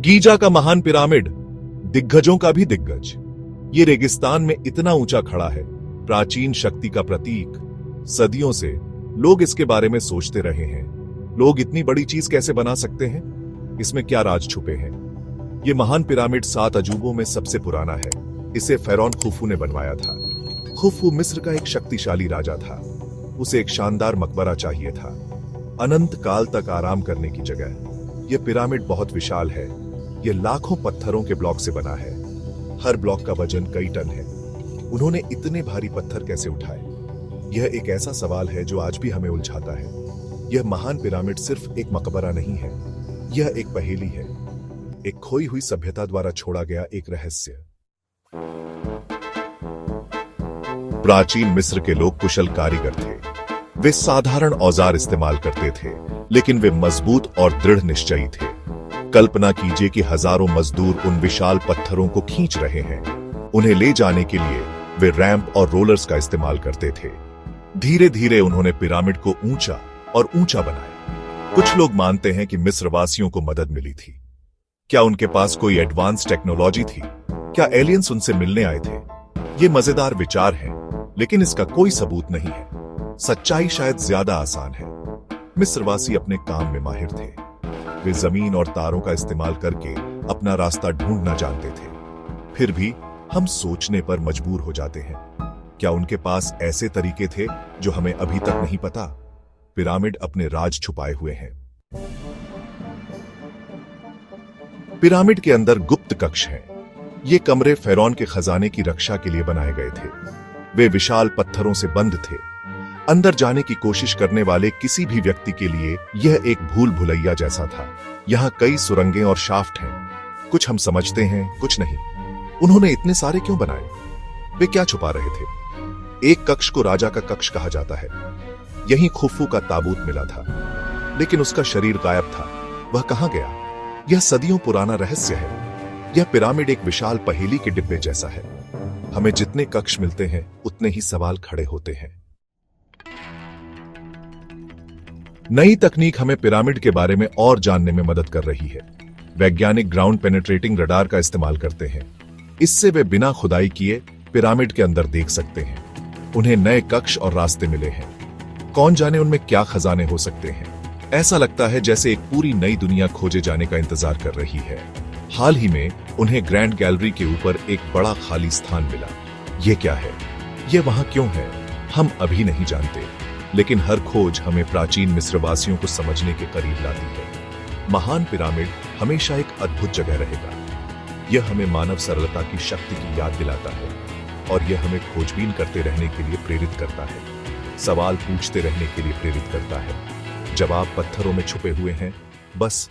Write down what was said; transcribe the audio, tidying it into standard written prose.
Giza का महान pyramid, दिग्गजों का भी दिग्गज। ये रेगिस्तान में इतना ऊंचा खड़ा है, प्राचीन शक्ति का प्रतीक। सदियों से लोग इसके बारे में सोचते रहे हैं। लोग इतनी बड़ी चीज कैसे बना सकते हैं? इसमें क्या राज छुपे हैं? ये महान पिरामिड 7 अजूबों में सबसे पुराना है। इसे फेरौन खुफू ने बनवाया था। खुफू मिस्र का एक शक्तिशाली राजा था। उसे एक शानदार मकबरा चाहिए था, अनंत काल तक आराम करने की जगह। यह पिरामिड बहुत विशाल है। यह लाखों पत्थरों के ब्लॉक से बना है। हर ब्लॉक का वजन कई टन है। उन्होंने इतने भारी पत्थर कैसे उठाए? यह एक ऐसा सवाल है जो आज भी हमें उलझाता है। यह महान पिरामिड सिर्फ एक मकबरा नहीं है, यह एक पहेली है, एक खोई हुई सभ्यता द्वारा छोड़ा गया एक रहस्य। प्राचीन मिस्र के लोग कुशल कारीगर थे। वे साधारण औजार इस्तेमाल करते थे, लेकिन वे मजबूत और दृढ़ निश्चयी थे। कल्पना कीजिए कि हजारों मजदूर उन विशाल पत्थरों को खींच रहे हैं। उन्हें ले जाने के लिए वे रैंप और रोलर्स का इस्तेमाल करते थे। धीरे धीरे उन्होंने पिरामिड को ऊंचा और ऊंचा बनाया। कुछ लोग मानते हैं कि मिस्रवासियों को मदद मिली थी। क्या उनके पास कोई एडवांस टेक्नोलॉजी थी? क्या एलियंस उनसे मिलने आए थे? ये मजेदार विचार है, लेकिन इसका कोई सबूत नहीं है। सच्चाई शायद ज्यादा आसान है। मिस्रवासी अपने काम में माहिर थे। वे जमीन और तारों का इस्तेमाल करके अपना रास्ता ढूंढना जानते थे। फिर भी हम सोचने पर मजबूर हो जाते हैं, क्या उनके पास ऐसे तरीके थे जो हमें अभी तक नहीं पता? पिरामिड अपने राज छुपाए हुए हैं। पिरामिड के अंदर गुप्त कक्ष हैं। ये कमरे फेरौन के खजाने की रक्षा के लिए बनाए गए थे। वे विशाल पत्थरों से बंद थे। अंदर जाने की कोशिश करने वाले किसी भी व्यक्ति के लिए यह एक भूल भुलैया जैसा था। यहाँ कई सुरंगें और शाफ्ट हैं। कुछ हम समझते हैं, कुछ नहीं। उन्होंने इतने सारे क्यों बनाए? वे क्या छुपा रहे थे? एक कक्ष को राजा का कक्ष कहा जाता है। यहीं खुफू का ताबूत मिला था, लेकिन उसका शरीर गायब था। वह कहां गया? यह सदियों पुराना रहस्य है। यह पिरामिड एक विशाल पहेली के डिब्बे जैसा है। हमें जितने कक्ष मिलते हैं, उतने ही सवाल खड़े होते हैं। नई तकनीक हमें पिरामिड के बारे में और जानने में मदद कर रही है। वैज्ञानिक ग्राउंड पेनिट्रेटिंग रडार का इस्तेमाल करते हैं। इससे वे बिना खुदाई किए पिरामिड के अंदर देख सकते हैं। उन्हें नए कक्ष और रास्ते मिले हैं। कौन जाने उनमें क्या खजाने हो सकते हैं। ऐसा लगता है जैसे एक पूरी नई दुनिया खोजे जाने का इंतजार कर रही है। हाल ही में उन्हें ग्रैंड गैलरी के ऊपर एक बड़ा खाली स्थान मिला। यह क्या है? यह वहां क्यों है? हम अभी नहीं जानते, लेकिन हर खोज हमें प्राचीन मिस्रवासियों को समझने के करीब लाती है। महान पिरामिड हमेशा एक अद्भुत जगह रहेगा। यह हमें मानव सरलता की शक्ति की याद दिलाता है, और यह हमें खोजबीन करते रहने के लिए प्रेरित करता है। सवाल पूछते रहने के लिए प्रेरित करता है। जवाब पत्थरों में छुपे हुए हैं, बस